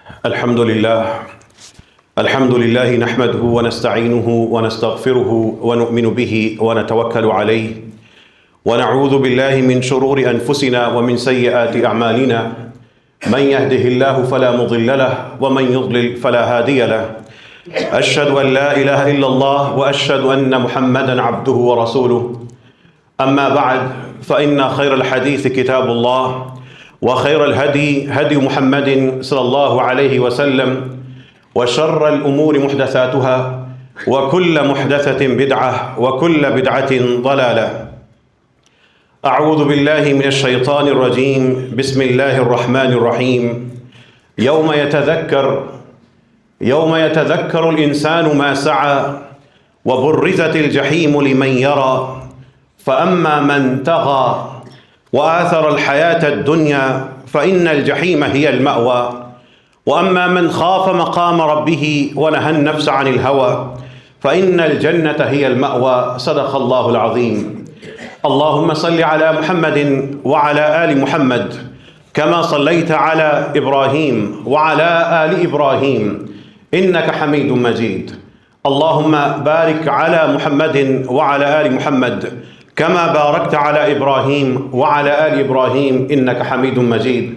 الحمد لله نحمده ونستعينه ونستغفره ونؤمن به ونتوكل عليه ونعوذ بالله من شرور أنفسنا ومن سيئات أعمالنا من يهده الله فلا مضل له ومن يضلل فلا هادي له أشهد أن لا إله إلا الله وأشهد أن محمدا عبده ورسوله أما بعد فإن خير الحديث كتاب الله وخير الهدي هدي محمد صلى الله عليه وسلم وشر الأمور محدثاتها وكل محدثة بدعة وكل بدعة ضلالة. أعوذ بالله من الشيطان الرجيم. بسم الله الرحمن الرحيم. يوم يتذكر الإنسان ما سعى وبرزت الجحيم لمن يرى فأما من طغى وآثر الحياة الدنيا فإن الجحيم هي المأوى وأما من خاف مقام ربه ونهى النفس عن الهوى فإن الجنة هي المأوى. صدق الله العظيم. اللهم صل على محمد وعلى آل محمد كما صليت على إبراهيم وعلى آل إبراهيم إنك حميد مجيد. اللهم بارك على محمد وعلى آل محمد كما باركت على إبراهيم وعلى آل إبراهيم إنك حميد مجيد.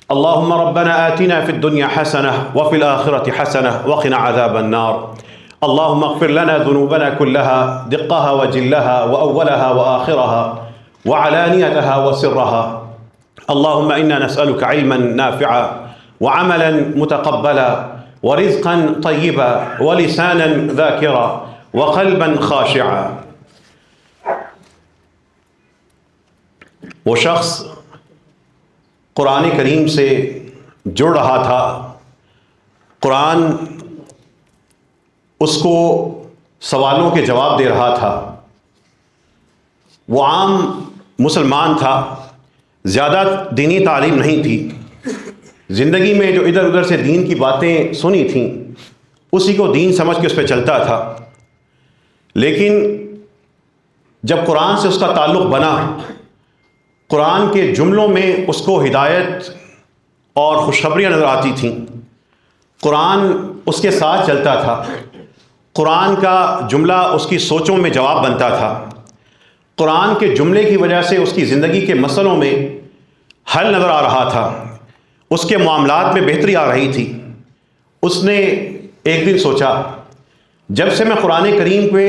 اللهم ربنا آتنا في الدنيا حسنة وفي الآخرة حسنة وقنا عذاب النار. اللهم اغفر لنا ذنوبنا كلها دقها وجلها وأولها وآخرها وعلانيتها وسرها. اللهم إنا نسألك علما نافعا وعملا متقبلا ورزقا طيبا ولسانا ذاكرا وقلبا خاشعا. وہ شخص قرآن کریم سے جڑ رہا تھا، قرآن اس کو سوالوں کے جواب دے رہا تھا. وہ عام مسلمان تھا، زیادہ دینی تعلیم نہیں تھی، زندگی میں جو ادھر ادھر سے دین کی باتیں سنی تھیں اسی کو دین سمجھ کے اس پہ چلتا تھا. لیکن جب قرآن سے اس کا تعلق بنا، قرآن کے جملوں میں اس کو ہدایت اور خوشخبریاں نظر آتی تھیں، قرآن اس کے ساتھ چلتا تھا، قرآن کا جملہ اس کی سوچوں میں جواب بنتا تھا، قرآن کے جملے کی وجہ سے اس کی زندگی کے مسئلوں میں حل نظر آ رہا تھا، اس کے معاملات میں بہتری آ رہی تھی. اس نے ایک دن سوچا، جب سے میں قرآن کریم پہ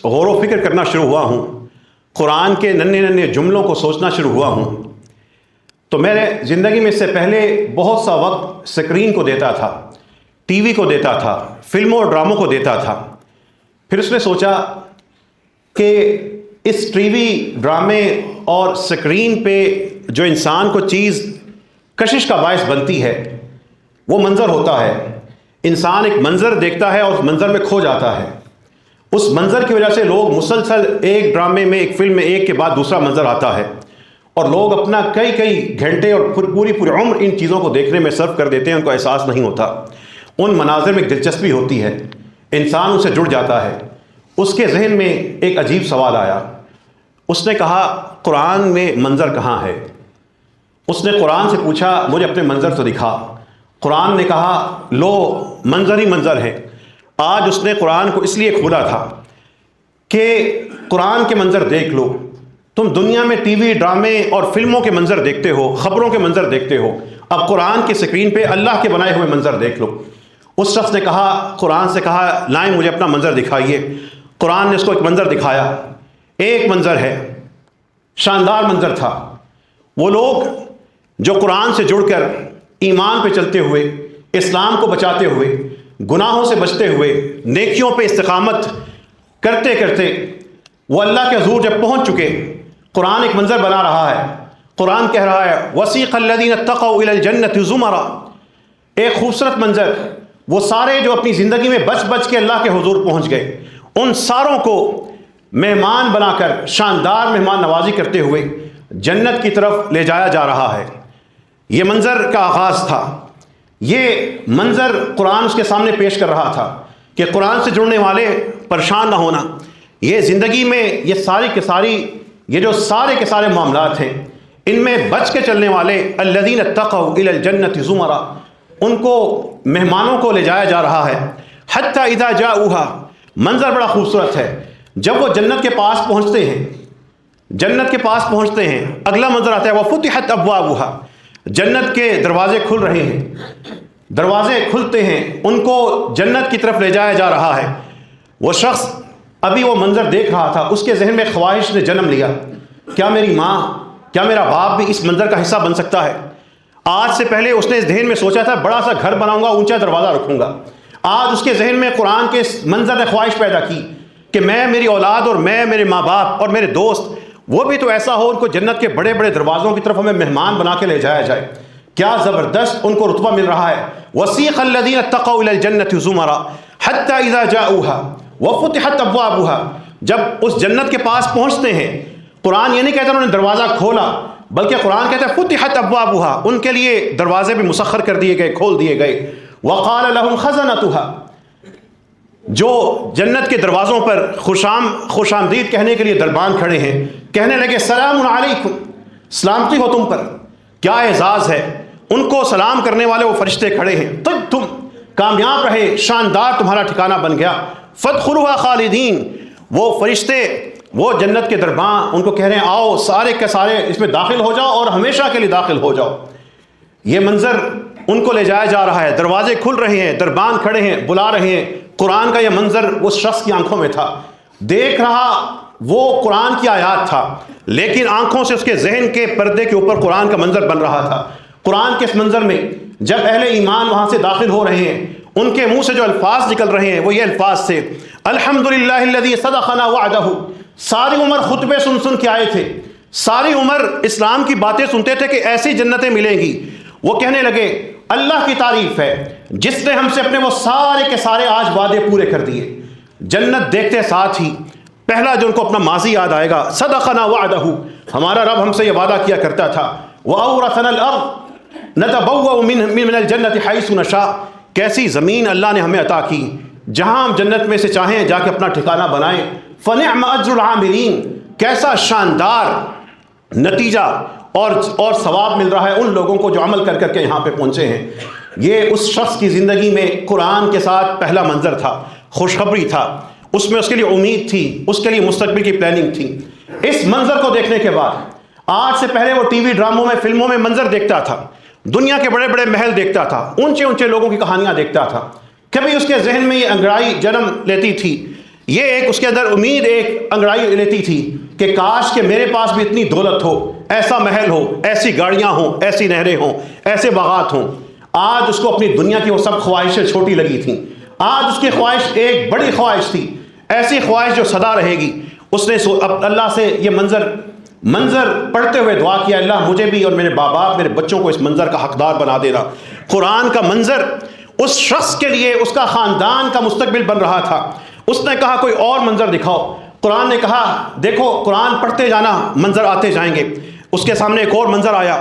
غور و فکر کرنا شروع ہوا ہوں، قرآن کے ننھے ننھے جملوں کو سوچنا شروع ہوا ہوں، تو میں نے زندگی میں اس سے پہلے بہت سا وقت سکرین کو دیتا تھا، ٹی وی کو دیتا تھا، فلموں اور ڈراموں کو دیتا تھا. پھر اس نے سوچا کہ اس ٹی وی، ڈرامے اور سکرین پہ جو انسان کو چیز کشش کا باعث بنتی ہے وہ منظر ہوتا ہے. انسان ایک منظر دیکھتا ہے اور اس منظر میں کھو جاتا ہے. اس منظر کی وجہ سے لوگ مسلسل ایک ڈرامے میں، ایک فلم میں ایک کے بعد دوسرا منظر آتا ہے اور لوگ اپنا کئی گھنٹے اور پوری عمر ان چیزوں کو دیکھنے میں صرف کر دیتے ہیں. ان کو احساس نہیں ہوتا. ان مناظر میں ایک دلچسپی ہوتی ہے، انسان ان سے جڑ جاتا ہے. اس کے ذہن میں ایک عجیب سوال آیا. اس نے کہا، قرآن میں منظر کہاں ہے؟ اس نے قرآن سے پوچھا، مجھے اپنے منظر تو دکھا. قرآن نے کہا، لو منظر ہی منظر ہے. آج اس نے قرآن کو اس لیے کھولا تھا کہ قرآن کے منظر دیکھ لو. تم دنیا میں ٹی وی، ڈرامے اور فلموں کے منظر دیکھتے ہو، خبروں کے منظر دیکھتے ہو، اب قرآن کی سکرین پہ اللہ کے بنائے ہوئے منظر دیکھ لو. اس شخص نے کہا، قرآن سے کہا، لائیں مجھے اپنا منظر دکھائیے. قرآن نے اس کو ایک منظر دکھایا. ایک منظر ہے، شاندار منظر تھا. وہ لوگ جو قرآن سے جڑ کر ایمان پہ چلتے ہوئے، اسلام کو بچاتے ہوئے، گناہوں سے بچتے ہوئے، نیکیوں پہ استقامت کرتے کرتے وہ اللہ کے حضور جب پہنچ چکے، قرآن ایک منظر بنا رہا ہے. قرآن کہہ رہا ہے، وَسِيقَ الَّذِينَ اتَّقَوْا إِلَى الْجَنَّةِ زُمَرًا. ایک خوبصورت منظر. وہ سارے جو اپنی زندگی میں بچ کے اللہ کے حضور پہنچ گئے، ان ساروں کو مہمان بنا کر شاندار مہمان نوازی کرتے ہوئے جنت کی طرف لے جایا جا رہا ہے. یہ منظر کا آغاز تھا. یہ منظر قرآن اس کے سامنے پیش کر رہا تھا کہ قرآن سے جڑنے والے پریشان نہ ہونا. یہ زندگی میں یہ ساری کے سارے کے سارے معاملات ہیں، ان میں بچ کے چلنے والے الذین اتقوا الی الجنۃ زمرا، ان کو مہمانوں کو لے جایا جا رہا ہے. حتی اذا جاؤہا، منظر بڑا خوبصورت ہے. جب وہ جنت کے پاس پہنچتے ہیں، جنت کے پاس پہنچتے ہیں، اگلا منظر آتا ہے وفتحت ابوابہا، جنت کے دروازے کھل رہے ہیں، دروازے کھلتے ہیں، ان کو جنت کی طرف لے جایا جا رہا ہے. وہ شخص ابھی وہ منظر دیکھ رہا تھا، اس کے ذہن میں خواہش نے جنم لیا، کیا میری ماں، کیا میرا باپ بھی اس منظر کا حصہ بن سکتا ہے؟ آج سے پہلے اس نے اس ذہن میں سوچا تھا بڑا سا گھر بناؤں گا، اونچا دروازہ رکھوں گا. آج اس کے ذہن میں قرآن کے اس منظر نے خواہش پیدا کی کہ میں، میری اولاد اور میں، میرے ماں باپ اور میرے دوست، وہ بھی تو ایسا ہو، ان کو جنت کے بڑے بڑے دروازوں کی طرف ہمیں مہمان بنا کے لے جایا جائے. کیا زبردست ان کو رتبہ مل رہا ہے. وسیق الذین اتقوا الی الجنۃ زمرا حتی اذا جاؤہا وفتحت ابوابہا، جب اس جنت کے پاس پہنچتے ہیں، قرآن یہ نہیں کہتا انہوں نے دروازہ کھولا، بلکہ قرآن کہتا ہے فتحت ابوابہا، ان کے لیے دروازے بھی مسخر کر دیے گئے، کھول دیے گئے. وقال لهم خزنتہا، جو جنت کے دروازوں پر خوش آمدید کہنے کے لیے دربان کھڑے ہیں، کہنے لگے سلام علیکم، سلامتی ہو تم پر. کیا اعزاز ہے، ان کو سلام کرنے والے وہ فرشتے کھڑے ہیں. تم کامیاب رہے، شاندار تمہارا ٹھکانہ بن گیا. فادخلوها خالدین، وہ فرشتے، وہ جنت کے دربان ان کو کہہ رہے ہیں آؤ سارے کے سارے اس میں داخل ہو جاؤ اور ہمیشہ کے لیے داخل ہو جاؤ. یہ منظر ان کو لے جایا جا رہا ہے، دروازے کھل رہے ہیں، دربان کھڑے ہیں، بلا رہے ہیں. قرآن کا یہ منظر اس شخص کی آنکھوں میں تھا، دیکھ رہا وہ قرآن کی آیات تھا، لیکن آنکھوں سے اس کے ذہن کے پردے کے اوپر قرآن کا منظر بن رہا تھا. قرآن کے اس منظر میں جب اہل ایمان وہاں سے داخل ہو رہے ہیں، ان کے منہ سے جو الفاظ نکل رہے ہیں وہ یہ الفاظ تھے الحمدللہ الذی صدقنا وعدہ. ساری عمر خطبے سن سن کے آئے تھے، ساری عمر اسلام کی باتیں سنتے تھے کہ ایسی جنتیں ملیں گی. وہ کہنے لگے اللہ کی تعریف ہے جس نے ہم سے اپنے وہ سارے کے سارے آج وعدے پورے کر دیے. جنت دیکھتے ساتھ ہی پہلا جو ان کو اپنا ماضی یاد آئے گا، صدقنا وعدہ، ہمارا رب ہم سے یہ وعدہ کیا کرتا تھا. وَأَوْرَثَنَا الْأَرْضَ نَتَبَوَّأُ مِنَ الْجَنَّةِ حَيْثُ نَشَاءُ، کیسی زمین اللہ نے ہمیں عطا کی، جہاں ہم جنت میں سے چاہیں جا کے اپنا ٹھکانہ بنائیں. فَنِعْمَ أَجْرُ الْعَامِلِينَ، کیسا شاندار نتیجہ اور ثواب مل رہا ہے ان لوگوں کو جو عمل کر کر کے یہاں پہ پہنچے ہیں. یہ اس شخص کی زندگی میں قرآن کے ساتھ پہلا منظر تھا، خوشخبری تھا، اس میں اس کے لیے امید تھی، اس کے لیے مستقبل کی پلاننگ تھی. اس منظر کو دیکھنے کے بعد، آج سے پہلے وہ ٹی وی ڈراموں میں، فلموں میں منظر دیکھتا تھا، دنیا کے بڑے بڑے محل دیکھتا تھا، اونچے اونچے لوگوں کی کہانیاں دیکھتا تھا. کبھی اس کے ذہن میں یہ انگڑائی جنم لیتی تھی، یہ ایک اس کے اندر امید ایک انگڑائی لیتی تھی کہ کاش کہ میرے پاس بھی اتنی دولت ہو، ایسا محل ہو، ایسی گاڑیاں ہوں، ایسی نہریں ہوں، ایسے باغات ہوں. آج اس کو اپنی دنیا کی وہ سب خواہشیں چھوٹی لگی تھیں. آج اس کی خواہش ایک بڑی خواہش تھی، ایسی خواہش جو سدا رہے گی. اس نے اللہ سے یہ منظر پڑھتے ہوئے دعا کیا، اللہ مجھے بھی اور میرے باپ میرے بچوں کو اس منظر کا حقدار بنا دینا. قرآن کا منظر اس شخص کے لیے اس کا خاندان کا مستقبل بن رہا تھا. اس نے کہا کوئی اور منظر دکھاؤ. قرآن نے کہا دیکھو قرآن پڑھتے جانا، منظر آتے جائیں گے. اس کے سامنے ایک اور منظر آیا،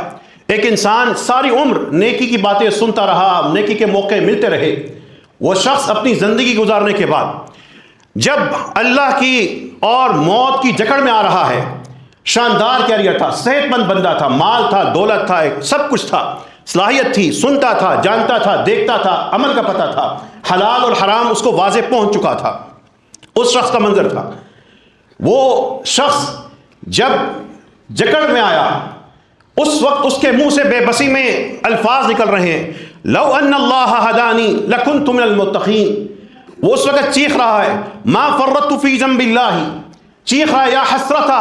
ایک انسان ساری عمر نیکی کی باتیں سنتا رہا، نیکی کے موقع ملتے رہے. وہ شخص اپنی زندگی گزارنے کے بعد جب اللہ کی اور موت کی جکڑ میں آ رہا ہے، شاندار کیریئر تھا، صحت مند بندہ تھا، مال تھا، دولت تھا، سب کچھ تھا، صلاحیت تھی، سنتا تھا، جانتا تھا، دیکھتا تھا، عمل کا پتہ تھا، حلال اور حرام اس کو واضح پہنچ چکا تھا. اس شخص کا منظر تھا. وہ شخص جب جکڑ میں آیا، اس وقت اس کے منہ سے بے بسی میں الفاظ نکل رہے ہیں لو ان اللہ ہدانی لکنت من المتقین. وہ اس وقت چیخ رہا ہے ما فرطت فی جنب اللہ، چیخ رہا ہے یا حسرتا،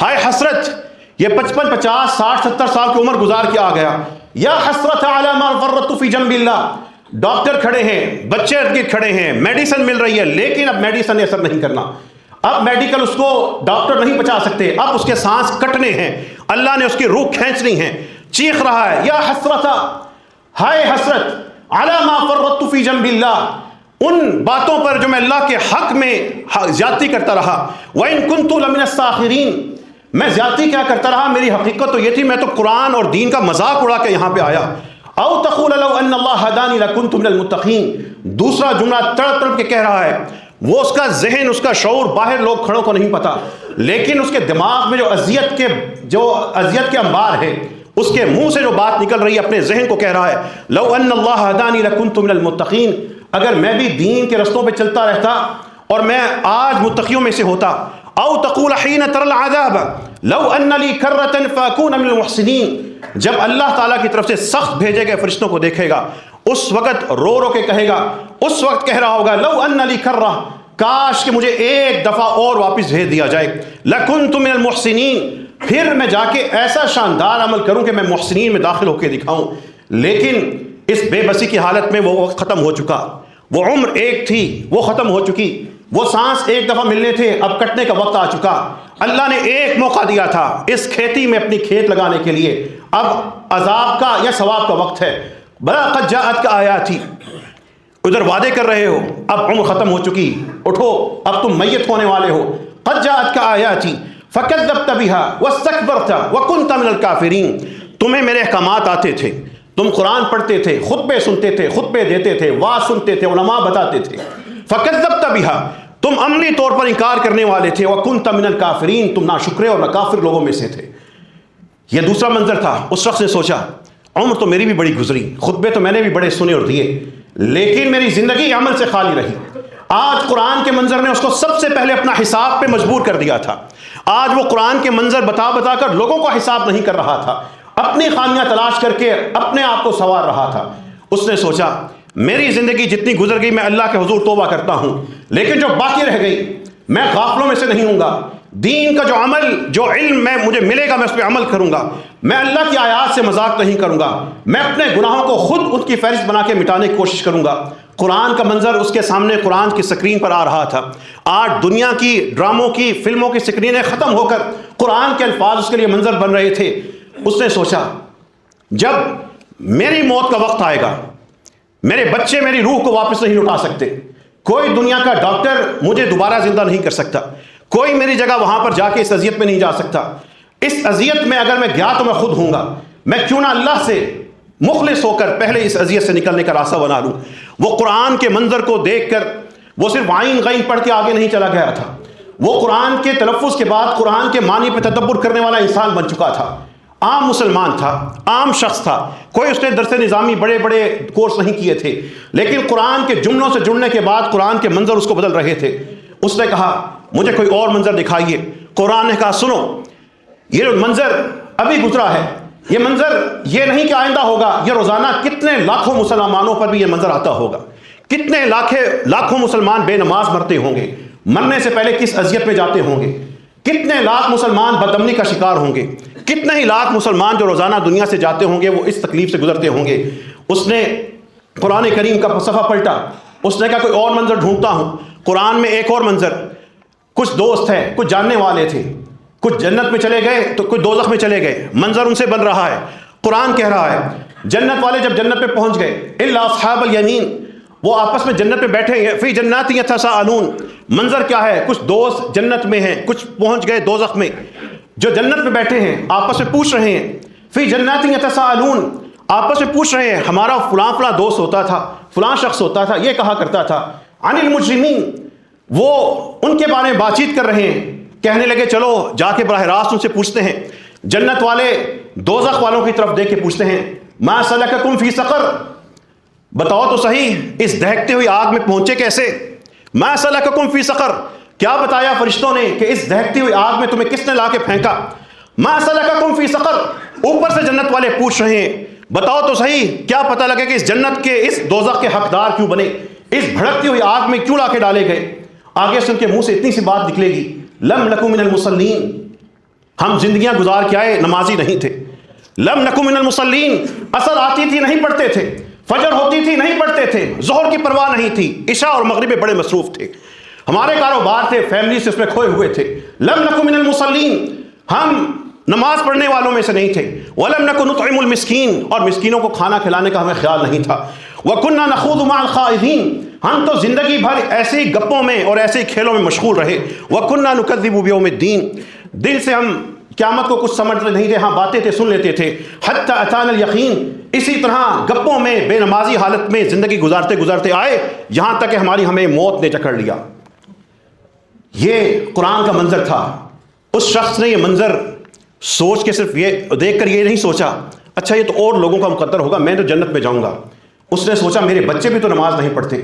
ہائے حسرت، یہ 55 50 60 70 سال کی عمر گزار کے آ گیا. یا حسرت علی ما فرطت فی جنب اللہ. ڈاکٹر کھڑے ہیں، بچے ارد کھڑے ہیں، میڈیسن مل رہی ہے، لیکن اب میڈیسن نے اثر نہیں کرنا. اب میڈیکل اس کو ڈاکٹر نہیں بچا سکتے، اب اس کے سانس کٹنے ہیں، اللہ نے اس کی روح کھینچنی ہے. چیخ رہا ہے یا حسرتا، ہائے حسرت، علی ما فرطت فی جنب اللہ، ان باتوں پر جو میں اللہ کے حق میں زیادتی کرتا رہا. وَإِن كُنتُ لَمِنَ السَّاخِرِينَ، میں زیادتی کیا کرتا رہا، میری حقیقت تو یہ تھی میں تو قرآن اور دین کا مذاق اڑا کے یہاں پہ آیا. او تقول لو ان اللہ ہدانی لکنت من المتقین. دوسرا جملہ تڑپ تڑپ کے کہہ رہا ہے. وہ اس کا ذہن، اس کا شعور باہر لوگ کھڑوں کو نہیں پتا، لیکن اس کے دماغ میں جو اذیت کے انبار ہے اس کے منہ سے جو بات نکل رہی ہے اپنے ذہن کو کہہ رہا ہے لو ان اللہ ہدانی لکنت من المتقین، اگر میں بھی دین کے رستوں پہ چلتا رہتا اور میں آج متقیوں میں سے ہوتا. او تقول حین تر العذاب لو ان لی کرۃ فاکون من المحسنین، جب اللہ تعالیٰ کی طرف سے سخت بھیجے گئے فرشتوں کو دیکھے گا اس وقت رو رو کے کہے گا، اس وقت کہہ رہا ہوگا لو ان لی کرۃ، کاش کہ مجھے ایک دفعہ اور واپس بھیج دیا جائے، لکنت من المحسنین، پھر میں جا کے ایسا شاندار عمل کروں کہ میں محسنین میں داخل ہو کے دکھاؤں. لیکن اس بے بسی کی حالت میں وہ وقت ختم ہو چکا، وہ عمر ایک تھی وہ ختم ہو چکی، وہ سانس ایک دفعہ ملنے تھے اب کٹنے کا وقت آ چکا. اللہ نے ایک موقع دیا تھا اس کھیتی میں اپنی کھیت لگانے کے لیے، اب عذاب کا یا ثواب کا وقت ہے. بلا قد جاءت کا آیاتی، ادھر وعدے کر رہے ہو اب عمر ختم ہو چکی، اٹھو اب تم میت ہونے والے ہو. قد جاءت کا آیاتی فکذبت بها واستکبرت وکنت من الکافرین، تمہیں میرے احکامات آتے تھے، تم قرآن پڑھتے تھے، خطبے سنتے تھے، خطبے دیتے تھے، وعظ سنتے تھے، علماء بتاتے تھے. فکذبت بها، تم عملی طور پر انکار کرنے والے تھے. وکنت من الکافرین، تم ناشکرے اور ناکافر لوگوں میں سے تھے. یہ دوسرا منظر تھا. اس شخص نے سوچا عمر تو میری بھی بڑی گزری، خطبے تو میں نے بھی بڑے سنے اور دیے، لیکن میری زندگی عمل سے خالی رہی. آج قرآن کے منظر نے اس کو سب سے پہلے اپنا حساب پہ مجبور کر دیا تھا. آج وہ قرآن کے منظر بتا بتا کر لوگوں کو حساب نہیں کر رہا تھا، اپنی خامیاں تلاش کر کے اپنے آپ کو سنوار رہا تھا. اس نے سوچا میری زندگی جتنی گزر گئی میں اللہ کے حضور توبہ کرتا ہوں، لیکن جو باقی رہ گئی میں غافلوں میں سے نہیں ہوں گا. دین کا جو عمل جو علم مجھے ملے گا میں اس پہ عمل کروں گا، میں اللہ کی آیات سے مذاق نہیں کروں گا، میں اپنے گناہوں کو خود ان کی فہرست بنا کے مٹانے کی کوشش کروں گا. قرآن کا منظر اس کے سامنے قرآن کی سکرین پر آ رہا تھا. آج دنیا کی ڈراموں کی فلموں کی سکرینیں ختم ہو کر قرآن کے الفاظ اس کے لیے منظر بن رہے تھے. اس نے سوچا جب میری موت کا وقت آئے گا میرے بچے میری روح کو واپس نہیں لوٹا سکتے، کوئی دنیا کا ڈاکٹر مجھے دوبارہ زندہ نہیں کر سکتا، کوئی میری جگہ وہاں پر جا کے اس اذیت میں نہیں جا سکتا. اس اذیت میں اگر میں گیا تو میں خود ہوں گا، میں کیوں نہ اللہ سے مخلص ہو کر پہلے اس اذیت سے نکلنے کا راستہ بنا لوں. وہ قرآن کے منظر کو دیکھ کر وہ صرف عین غین پڑھ کے آگے نہیں چلا گیا تھا، وہ قرآن کے تلفظ کے بعد قرآن کے معنی پہ تدبر کرنے والا انسان بن چکا تھا. عام مسلمان تھا، عام شخص تھا، کوئی اس نے درس نظامی بڑے بڑے کورس نہیں کیے تھے، لیکن قرآن کے جملوں سے جڑنے کے بعد قرآن کے منظر اس کو بدل رہے تھے. اس نے کہا مجھے کوئی اور منظر دکھائیے. قرآن نے کہا سنو یہ جو منظر ابھی گزرا ہے یہ منظر یہ نہیں کہ آئندہ ہوگا، یہ روزانہ کتنے لاکھوں مسلمانوں پر بھی یہ منظر آتا ہوگا، کتنے لاکھوں مسلمان بے نماز مرتے ہوں گے، مرنے سے پہلے کس اذیت میں جاتے ہوں گے، کتنے لاکھ مسلمان بدامنی کا شکار ہوں گے، کتنے ہی لاکھ مسلمان جو روزانہ دنیا سے جاتے ہوں گے وہ اس تکلیف سے گزرتے ہوں گے. اس نے قرآن کریم کا صفحہ پلٹا، اس نے کہا کوئی اور منظر ڈھونڈتا ہوں. قرآن میں ایک اور منظر، کچھ دوست ہیں کچھ جاننے والے تھے، کچھ جنت میں چلے گئے تو کچھ دوزخ میں چلے گئے، منظر ان سے بن رہا ہے. قرآن کہہ رہا ہے جنت والے جب جنت میں پہنچ گئے الا اصحاب الیمین، وہ آپس میں جنت میں بیٹھے ہیں، فی جنات یتساءلون. منظر کیا ہے؟ کچھ دوست جنت میں ہیں، کچھ پہنچ گئے دوزخ میں. جو جنت میں بیٹھے ہیں آپس میں پوچھ رہے ہیں، فی جنات یتساءلون، آپس میں پوچھ رہے ہیں ہمارا فلاں فلاں دوست ہوتا تھا، فلاں شخص ہوتا تھا، یہ کہا کرتا تھا. عن المجرمین، وہ ان کے بارے میں بات چیت کر رہے ہیں، کہنے لگے چلو جا کے براہ راست ان سے پوچھتے ہیں. جنت والے دوزخ والوں کی طرف دیکھ کے پوچھتے ہیں ما سلککم فی سقر، بتاؤ تو صحیح اس دہکتے ہوئی آگ میں پہنچے کیسے. ما سلککم فی سقر، کیا بتایا فرشتوں نے کہ اس دہکتی ہوئی آگ میں تمہیں کس نے لا کے پھینکا. ما سلککم فی سقر، اوپر سے جنت والے پوچھ رہے ہیں بتاؤ تو صحیح کیا پتہ لگے کہ اس جنت کے اس دوزخ کے حقدار کیوں بنے، اس بھڑکتی ہوئی آگ میں کیوں لا کے ڈالے گئے. آگے سے ان کے منہ سے اتنی سی بات نکلے گی لم نکو من المصلین، ہم زندگیاں گزار کے آئے نمازی نہیں تھے. لم نکو من المصلین، اثر آتی تھی نہیں پڑھتے تھے، فجر ہوتی تھی نہیں پڑھتے تھے، ظہر کی پرواہ نہیں تھی، عشاء اور مغرب میں بڑے مصروف تھے، ہمارے کاروبار تھے، فیملی سے اس میں کھوئے ہوئے تھے. لم نکو من المصلین، ہم نماز پڑھنے والوں میں سے نہیں تھے. ولم نکو نطعم المسکین، اور مسکینوں کو کھانا کھلانے کا ہمیں خیال نہیں تھا. وکننا نخوض مع الخائضین، ہم تو زندگی بھر ایسے ہی گپوں میں اور ایسے ہی کھیلوں میں مشغول رہے. وکننا نکذب بیوم الدین، دل سے ہم قیامت کو کچھ سمجھتے نہیں تھے، ہاں باتیں تھے سن لیتے تھے. حتی اتانا الیقین، اسی طرح گپوں میں بے نمازی حالت میں زندگی گزارتے گزارتے آئے یہاں تک کہ ہمیں موت نے جکڑ لیا. یہ قرآن کا منظر تھا. اس شخص نے یہ منظر سوچ کے صرف یہ دیکھ کر یہ نہیں سوچا اچھا یہ تو اور لوگوں کا مقدر ہوگا، میں تو جنت میں جاؤں گا. اس نے سوچا میرے بچے بھی تو نماز نہیں پڑھتے،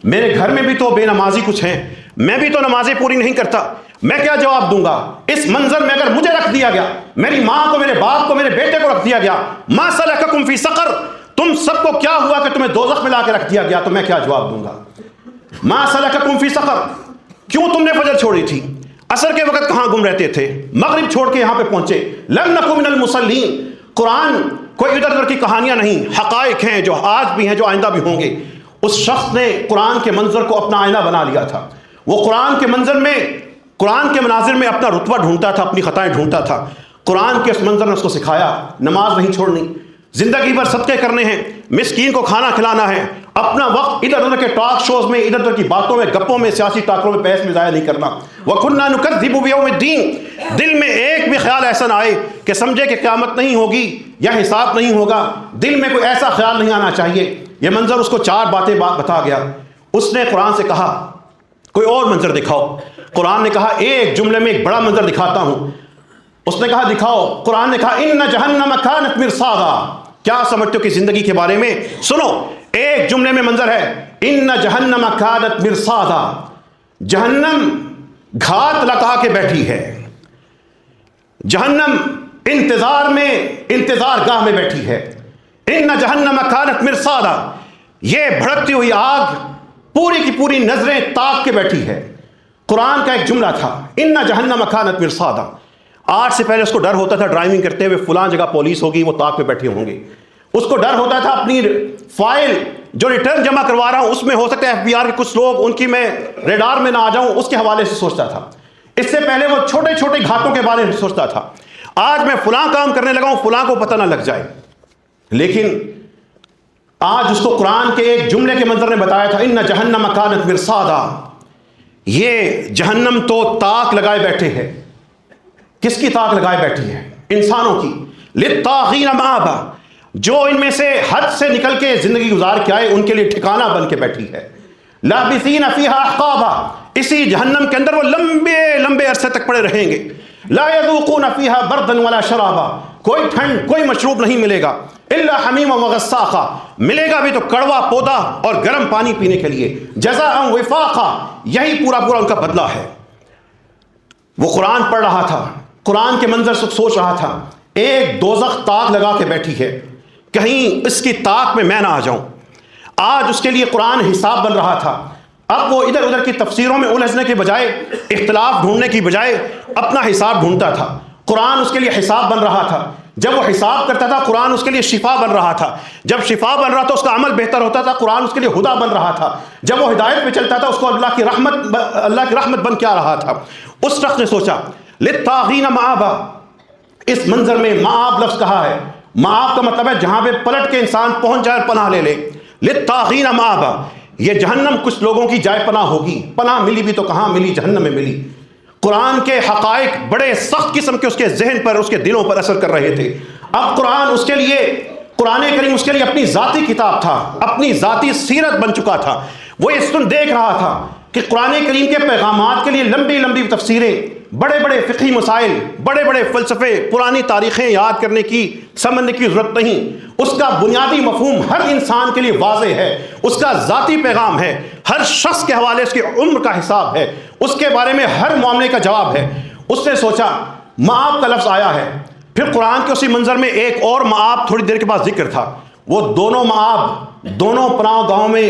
میرے گھر میں بھی تو بے نمازی کچھ ہیں، میں بھی تو نمازیں پوری نہیں کرتا، میں کیا جواب دوں گا؟ اس منظر میں اگر مجھے رکھ دیا گیا، میری ماں کو، میرے باپ کو، میرے بیٹے کو رکھ دیا گیا، ما سلککم فی سقر، تم سب کو کیا ہوا کہ تمہیں دوزخ میں لا کے رکھ دیا گیا، تو میں کیا جواب دوں گا؟ ما سلککم فی سقر، کیوں تم نے فجر چھوڑی تھی؟ عصر کے وقت کہاں گم رہتے تھے؟ مغرب چھوڑ کے یہاں پہ پہنچے. لم نکن من المصلین. قرآن کوئی ادھر ادھر کی کہانیاں نہیں، حقائق ہیں جو آج بھی ہیں، جو آئندہ بھی ہوں گے. اس شخص نے قرآن کے منظر کو اپنا آئینہ بنا لیا تھا. وہ قرآن کے منظر میں، قرآن کے مناظر میں اپنا رتبہ ڈھونڈتا تھا، اپنی خطائیں ڈھونڈتا تھا. قرآن کے اس منظر نے اس کو سکھایا نماز نہیں چھوڑنی، زندگی بھر صدقے کرنے ہیں، مسکین کو کھانا کھلانا ہے، اپنا وقت ادھر ادھر کے ٹاک شوز میں، ادھر ادھر کی باتوں میں، گپوں میں، سیاسی ٹاکروں میں، بحث میں ضائع نہیں کرنا. وَكُنَّا نُكَذِّبُ بِيَوْمِ الدِّينِ. دل میں ایک بھی خیال ایسا نہ آئے کہ سمجھے کہ قیامت نہیں ہوگی یا حساب نہیں ہوگا. دل میں کوئی ایسا خیال نہیں آنا چاہیے. یہ منظر اس کو 4 باتیں بتا گیا. اس نے قرآن سے کہا کوئی اور منظر دکھاؤ. قرآن نے کہا ایک جملے میں ایک بڑا منظر دکھاتا ہوں. اس نے کہا دکھاؤ. قرآن نے کہا اِنَّ جَهَنَّمَ كَانَتْ مِرْصَادًا. کیا سمجھتے ہو کہ زندگی کے بارے میں؟ سنو، ایک جملے میں منظر ہے اِنَّ جَهَنَّمَ كَانَتْ مِرْصَادًا. جہنم گھات لگا کے بیٹھی ہے. جہنم انتظار میں، انتظار گاہ میں بیٹھی ہے. اِنَّ جَهَنَّمَ كَانَتْ مِرْصَادًا. یہ بھڑکتی ہوئی آگ پوری کی پوری نظریں تاک کے بیٹھی ہے. قرآن کا ایک جملہ تھا اِنَّ جَهَنَّمَ كَانَتْ مِرْصَادًا. آج سے پہلے اس کو ڈر ہوتا تھا ڈرائیونگ کرتے ہوئے فلاں جگہ پولیس ہوگی، وہ تاک پہ بیٹھے ہوں گے. اس کو ڈر ہوتا تھا اپنی فائل جو ریٹرن جمع کروا رہا ہوں اس میں ہو سکتا ہے FBI کے کچھ لوگ ان کی میں ریڈار میں نہ آ جاؤں، اس کے حوالے سے سوچتا تھا. اس سے پہلے وہ چھوٹے چھوٹے گھاتوں کے بارے میں سوچتا تھا. آج میں فلاں کام کرنے لگا ہوں، فلاں کو پتہ نہ لگ جائے. لیکن آج اس کو قرآن کے ایک جملے کے منظر نے بتایا تھا اِنَّ جَهَنَّمَ كَانَتْ مِرْصَادًا. یہ جہنم تو تاک لگائے بیٹھے ہے. کس کی تاک لگائے بیٹھی ہے؟ انسانوں کی. لِلطَّاغِينَ مَآبًا. جو ان میں سے حد سے نکل کے زندگی گزار کے آئے ان کے لیے ٹھکانہ بن کے بیٹھی ہے. لابثین فیہا احقابا. اسی جہنم کے اندر وہ لمبے لمبے عرصے تک پڑے رہیں گے. لا یذوقون فیہا بردا ولا شرابا. کوئی ٹھنڈ، کوئی مشروب نہیں ملے گا. الا حمیما وغساقا. ملے گا بھی تو کڑوا پودا اور گرم پانی پینے کے لیے. جزاء وفاقا. یہی پورا پورا ان کا بدلہ ہے. وہ قرآن پڑھ رہا تھا، قرآن کے منظر سے سوچ رہا تھا ایک دوزخ تاک لگا کے بیٹھی ہے، کہیں اس کی تاک میں نہ آ جاؤں. آج اس کے لیے قرآن حساب بن رہا تھا. اب وہ ادھر ادھر کی تفسیروں میں الجھنے کے بجائے، اختلاف ڈھونڈنے کی بجائے اپنا حساب ڈھونڈتا تھا. قرآن اس کے لیے حساب بن رہا تھا. جب وہ حساب کرتا تھا قرآن اس کے لیے شفا بن رہا تھا. جب شفا بن رہا تھا اس کا عمل بہتر ہوتا تھا، قرآن اس کے لیے ہدا بن رہا تھا. جب وہ ہدایت پہ چلتا تھا اس کو اللہ کی رحمت بن کے آ رہا تھا. اس شخص نے سوچا للطاغین مآبا. اس منظر میں مآب لفظ کہا ہے. مآب کا مطلب ہے جہاں پہ پلٹ کے انسان پہنچ جائے اور پناہ لے لے. للطاغین مآبا. یہ جہنم کچھ لوگوں کی جائے پناہ ہوگی. پناہ ملی بھی تو کہاں ملی؟ جہنم میں ملی. قرآن کے حقائق بڑے سخت قسم کے اس کے ذہن پر، اس کے دلوں پر اثر کر رہے تھے. اب قرآن اس کے لیے، قرآن کریم اس کے لیے اپنی ذاتی کتاب تھا، اپنی ذاتی سیرت بن چکا تھا. وہ یہ دیکھ رہا تھا کہ قرآن کریم کے پیغامات کے لیے لمبی لمبی تفسیریں، بڑے بڑے فقہی مسائل، بڑے بڑے فلسفے، پرانی تاریخیں یاد کرنے کی، سمجھنے کی ضرورت نہیں. اس کا بنیادی مفہوم ہر انسان کے لیے واضح ہے. اس کا ذاتی پیغام ہے. ہر شخص کے حوالے اس کی عمر کا حساب ہے. اس کے بارے میں ہر معاملے کا جواب ہے. اس نے سوچا مآب کا لفظ آیا ہے. پھر قرآن کے اسی منظر میں ایک اور مآب تھوڑی دیر کے بعد ذکر تھا. وہ دونوں مآب دونوں پناہ گاہوں میں،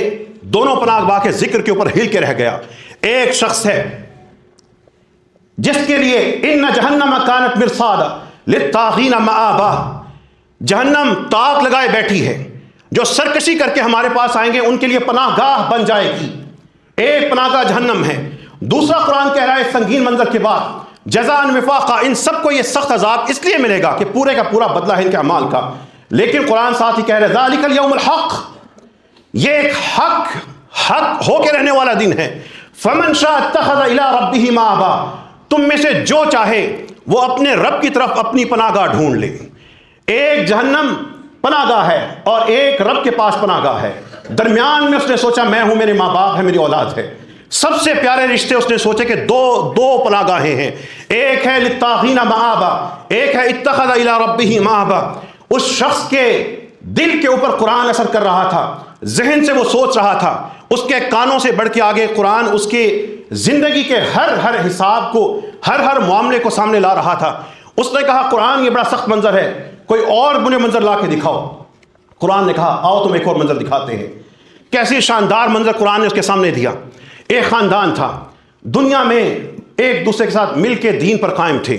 دونوں پناہ گاہ کے ذکر کے اوپر ہل کے رہ گیا. ایک شخص ہے جس کے لیے ان جہنم کانت مرصادا للطاغین مآبا. جہنم تاک لگائے بیٹھی ہے. جو سرکشی کر کے ہمارے پاس آئیں گے ان کے لیے پناہ گاہ بن جائے گی. ایک پناہ گاہ جہنم ہے. دوسرا قرآن کہہ رہا ہے سنگین منظر کے بعد جزاء وفاقا. ان سب کو یہ سخت عذاب اس لیے ملے گا کہ پورے کا پورا بدلہ ہے ان کے اعمال کا. لیکن قرآن ساتھ ہی کہہ رہا ہے ذالک الیوم الحق. یہ ایک حق ہو کے رہنے والا دن ہے. فمن شاء اتخذ الی ربہ مآبا. تم میں سے جو چاہے وہ اپنے رب کی طرف اپنی پناہ گاہ ڈھونڈ لے. ایک جہنم پناہ گاہ ہے اور ایک رب کے پاس پناہ گاہ ہے. درمیان میں اس نے سوچا میں ہوں، میرے ماں باپ ہے، میری اولاد ہے. سب سے پیارے رشتے اس نے سوچے کہ دو پناہ گاہیں ہیں. ایک ہے للطاغین مآبا، ایک ہے اتخذ الی ربہ مآبا۔ اس شخص کے دل کے اوپر قرآن اثر کر رہا تھا، ذہن سے وہ سوچ رہا تھا، اس کے کانوں سے بڑھ کے آگے قرآن اس کے زندگی کے ہر حساب کو، ہر معاملے کو سامنے لا رہا تھا۔ اس نے کہا قرآن یہ بڑا سخت منظر ہے، کوئی اور مجھے منظر لا کے دکھاؤ۔ قرآن نے کہا آؤ تم ایک اور منظر دکھاتے ہیں۔ کیسی شاندار منظر قرآن نے اس کے سامنے دیا۔ ایک خاندان تھا، دنیا میں ایک دوسرے کے ساتھ مل کے دین پر قائم تھے،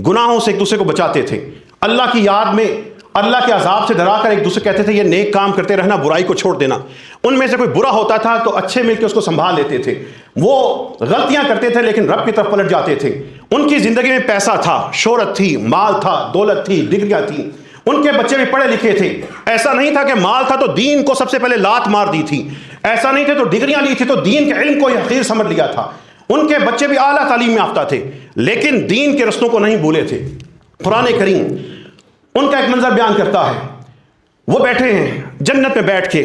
گناہوں سے ایک دوسرے کو بچاتے تھے، اللہ کی یاد میں اللہ کے عذاب سے ڈرا کر ایک دوسرے کہتے تھے یہ نیک کام کرتے رہنا، برائی کو چھوڑ دینا۔ ان میں سے کوئی برا ہوتا تھا تو اچھے مل کے اس کو سنبھال لیتے تھے۔ وہ غلطیاں کرتے تھے لیکن رب کی طرف پلٹ جاتے تھے۔ ان کی زندگی میں پیسہ تھا، شہرت تھی، مال تھا، دولت تھی، ڈگریاں تھیں، ان کے بچے بھی پڑھے لکھے تھے۔ ایسا نہیں تھا کہ مال تھا تو دین کو سب سے پہلے لات مار دی تھی، ایسا نہیں تھا تو ڈگریاں لی تھی تو دین کے علم کو حقیر سمجھ لیا تھا۔ ان کے بچے بھی اعلیٰ تعلیم یافتہ تھے لیکن دین کے رستوں کو نہیں بھولے تھے۔ قرآن کریم ان کا ایک منظر بیان کرتا ہے، وہ بیٹھے ہیں جنت میں بیٹھ کے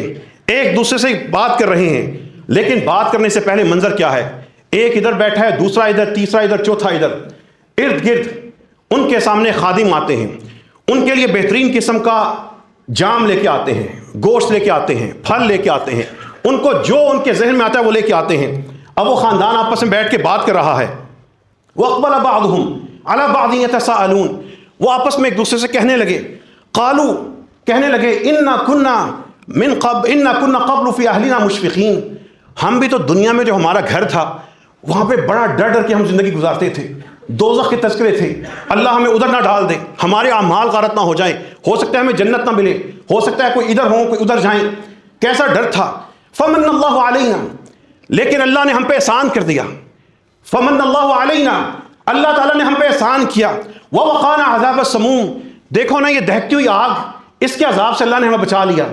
ایک دوسرے سے بات کر رہے ہیں، لیکن بات کرنے سے پہلے منظر کیا ہے؟ ایک ادھر بیٹھا ہے، دوسرا ادھر، تیسرا ادھر، چوتھا ادھر، ارد گرد ان کے سامنے خادم آتے ہیں، ان کے لیے بہترین قسم کا جام لے کے آتے ہیں، گوشت لے کے آتے ہیں، پھل لے کے آتے ہیں، ان کو جو ان کے ذہن میں آتا ہے وہ لے کے آتے ہیں۔ اب وہ خاندان آپس میں بیٹھ کے بات کر رہا ہے۔ وَأَقْبَلَ بَعْضُهُمْ عَلَى بَعْضٍ يَتَسَاءَلُونَ، وہ آپس میں ایک دوسرے سے کہنے لگے، قالو کہنے لگے اِنَّا كُنَّا قَبْلُ فِي أَهْلِنَا مُشْفِقِينَ، ہم بھی تو دنیا میں جو ہمارا گھر تھا وہاں پہ بڑا ڈر کے ہم زندگی گزارتے تھے، دوزخ کے تذکرے تھے، اللہ ہمیں ادھر نہ ڈال دے، ہمارے اعمال غارت نہ ہو جائیں، ہو سکتا ہے ہمیں جنت نہ ملے، ہو سکتا ہے کوئی ادھر ہو کوئی ادھر جائیں، کیسا ڈر تھا۔ فمن اللہ علینا، لیکن اللہ نے ہم پہ احسان کر دیا۔ فمن اللہ علینا، اللہ تعالیٰ نے ہم پہ احسان کیا۔ ووقانا عذاب السموم، دیکھو نا یہ دہکتی ہوئی آگ، اس کے عذاب سے اللہ نے ہمیں بچا لیا۔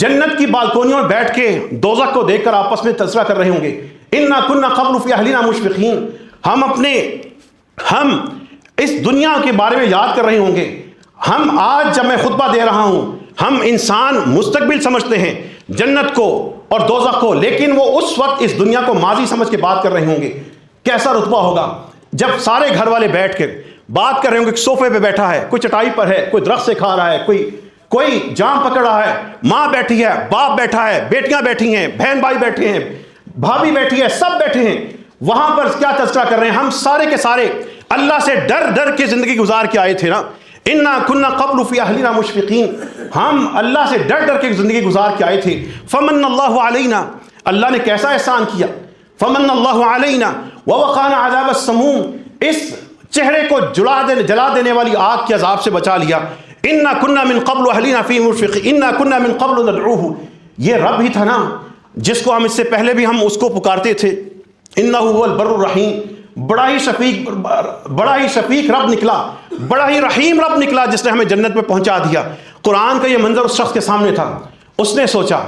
جنت کی بالکونیوں میں بیٹھ کے دوزخ کو دیکھ کر آپس میں تذکرہ کر رہے ہوں گے، انا كنا قبل فی اہلنا مشفقین، ہم اس دنیا کے بارے میں یاد کر رہے ہوں گے۔ ہم آج جب میں خطبہ دے رہا ہوں، ہم انسان مستقبل سمجھتے ہیں جنت کو اور دوزخ کو، لیکن وہ اس وقت اس دنیا کو ماضی سمجھ کے بات کر رہے ہوں گے۔ کیسا رتبہ ہوگا جب سارے گھر والے بیٹھ کر بات کر رہے ہوں گے، صوفے پہ بیٹھا ہے، کوئی چٹائی پر ہے، کوئی درخت سے کھا رہا ہے، کوئی جام پکڑ رہا ہے، ماں بیٹھی ہے، باپ بیٹھا ہے، بیٹیاں بیٹھی ہیں، بہن بھائی بیٹھے ہیں، بھابھی بیٹھی ہے، سب بیٹھے ہیں۔ وہاں پر کیا تذکرہ کر رہے ہیں؟ ہم سارے کے سارے اللہ سے ڈر کے زندگی گزار کے آئے تھے نا۔ انا كنا قبل فی اہلنا مشفقین، ہم اللہ سے ڈر کے زندگی گزار کے آئے تھے۔ فمن اللہ علینا، اللہ نے کیسا احسان کیا۔ فمن اللہ علینا ووقانا عذاب السموم، اس چہرے کو جلا دینے والی آگ کے عذاب سے بچا لیا۔ انا كنا من قبل اہلنا فی مشفقین، انا كنا من قبل ندعوہ، یہ رب ہی تھا نا جس کو ہم اس سے پہلے بھی ہم اس کو پکارتے تھے۔ انہ هو البر الرحیم، بڑا ہی شفیق رب نکلا، بڑا ہی رحیم رب نکلا جس نے ہمیں جنت میں پہنچا دیا۔ قرآن کا یہ منظر اس شخص کے سامنے تھا، اس نے سوچا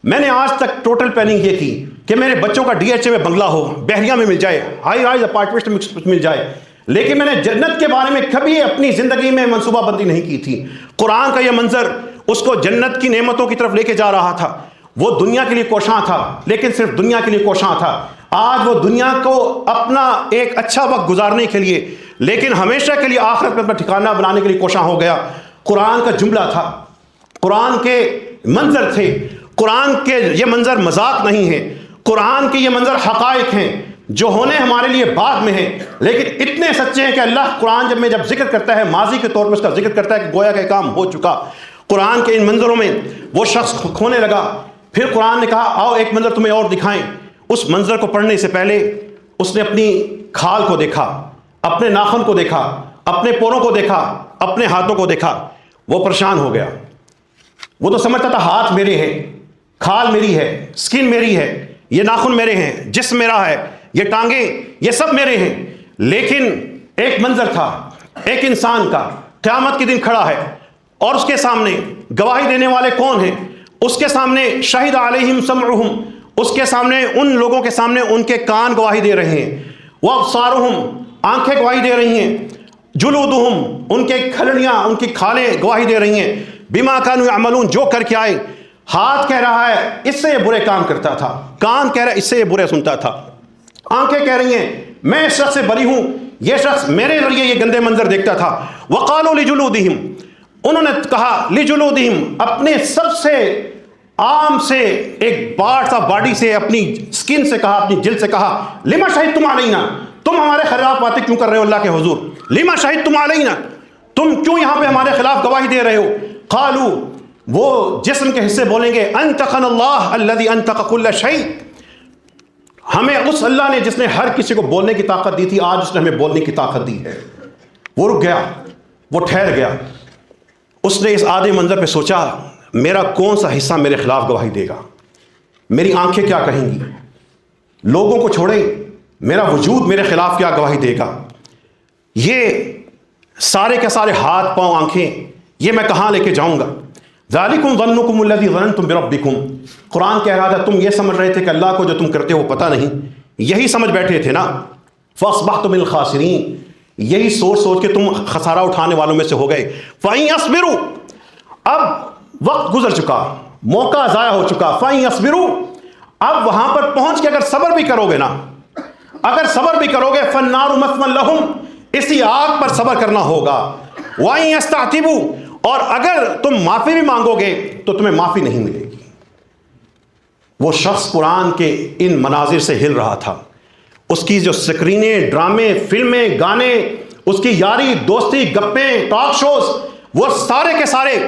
میں نے آج تک ٹوٹل پلاننگ یہ کی کہ میرے بچوں کا ڈی ایچ اے میں بنگلہ ہو، بحریہ میں مل جائے، ہائی رائز اپارٹمنٹ میں مل جائے، لیکن میں نے جنت کے بارے میں کبھی اپنی زندگی میں منصوبہ بندی نہیں کی تھی۔ قرآن کا یہ منظر اس کو جنت کی نعمتوں کی طرف لے کے جا رہا تھا۔ وہ دنیا کے لیے کوشاں تھا لیکن صرف دنیا کے لیے کوشاں تھا۔ آج وہ دنیا کو اپنا ایک اچھا وقت گزارنے کے لیے لیکن ہمیشہ کے لیے آخرت میں اپنا ٹھکانہ بنانے کے لیے کوشاں ہو گیا۔ قرآن کا جملہ تھا، قرآن کے منظر تھے، قرآن کے یہ منظر مذاق نہیں ہے، قرآن کے یہ منظر حقائق ہیں جو ہونے ہمارے لیے بعد میں ہیں، لیکن اتنے سچے ہیں کہ اللہ قرآن جب ذکر کرتا ہے ماضی کے طور پر اس کا ذکر کرتا ہے کہ گویا کہ کام ہو چکا۔ قرآن کے ان منظروں میں وہ شخص کھونے لگا۔ پھر قرآن نے کہا آؤ ایک منظر تمہیں اور دکھائیں۔ اس منظر کو پڑھنے سے پہلے اس نے اپنی کھال کو دیکھا، اپنے ناخن کو دیکھا، اپنے پوروں کو دیکھا، اپنے ہاتھوں کو دیکھا۔ وہ پریشان ہو گیا۔ وہ تو سمجھتا تھا ہاتھ میرے ہیں، کھال میری ہے، سکن میری ہے، یہ ناخن میرے ہیں، جسم میرا ہے، یہ ٹانگیں، یہ سب میرے ہیں۔ لیکن ایک منظر تھا ایک انسان کا، قیامت کے دن کھڑا ہے اور اس کے سامنے گواہی دینے والے کون ہیں؟ اس کے سامنے شہید علیہم سمعہم، اس کے سامنے ان لوگوں کے سامنے ان کے کان گواہی دے رہے ہیں، وابصارہم، آنکھیں گواہی دے رہی ہیں، جلودہم، ان کے کھلڑیاں، ان کی کھالیں گواہی دے رہی ہیں، بما کانوا یعملون، جو کر کے آئے۔ ہاتھ کہہ رہا ہے اس سے یہ برے کام کرتا تھا، کان کہہ رہا ہے اس سے یہ برے سنتا تھا، آنکھیں کہہ رہی ہیں میں اس شخص سے بری ہوں یہ شخص میرے ذریعے یہ گندے منظر دیکھتا تھا۔ وقالوا لجلودہم، انہوں نے کہا لجلودہم، اپنے سب سے عام سے ایک پارٹس آف باڈی سے، اپنی سکن سے کہا، اپنی جلد سے کہا، لما شہدتم علینا، تم ہمارے خلاف باتیں کیوں کر رہے ہو اللہ کے حضور؟ لما شہدتم علینا، تم کیوں یہاں پہ ہمارے خلاف گواہی دے رہے ہو؟ قالوا، وہ جسم کے حصے بولیں گے، انطقنا اللہ الذی انطق کل شیء، ہمیں اس اللہ نے جس نے ہر کسی کو بولنے کی طاقت دی تھی، آج اس نے ہمیں بولنے کی طاقت دی ہے۔ وہ رک گیا، وہ ٹھہر گیا، اس نے اس آدھے منظر پہ سوچا میرا کون سا حصہ میرے خلاف گواہی دے گا، میری آنکھیں کیا کہیں گی، لوگوں کو چھوڑیں، میرا وجود میرے خلاف کیا گواہی دے گا، یہ سارے کے سارے ہاتھ پاؤں آنکھیں یہ میں کہاں لے کے جاؤں گا؟ ذالکم ظنکم الذی ظننتم بربکم، قرآن کہہ رہا تھا تم یہ سمجھ رہے تھے کہ اللہ کو جو تم کرتے ہو پتہ نہیں، یہی سمجھ بیٹھے تھے نا، فاصبحتم من الخاسرین، یہی سوچ سوچ کے تم خسارہ اٹھانے والوں میں سے ہو گئے۔ فَإِن يَصْبِرُوا، اب وقت گزر چکا، موقع ضائع ہو چکا، فَإِن يَصْبِرُوا، اب وہاں پر پہنچ کے اگر صبر بھی کرو گے نا، اگر صبر بھی کرو گے، فَالنَّارُ مَثْوًى لَهُمْ، اسی آگ پر صبر کرنا ہوگا۔ وَإِن يَسْتَعْتِبُوا، اور اگر تم معافی بھی مانگو گے تو تمہیں معافی نہیں ملے گی۔ وہ شخص قرآن کے ان مناظر سے ہل رہا تھا، اس کی جو سکرینیں، ڈرامے، فلمیں، گانے، اس کی یاری دوستی، گپیں، ٹاک شوز، وہ سارے کے سارے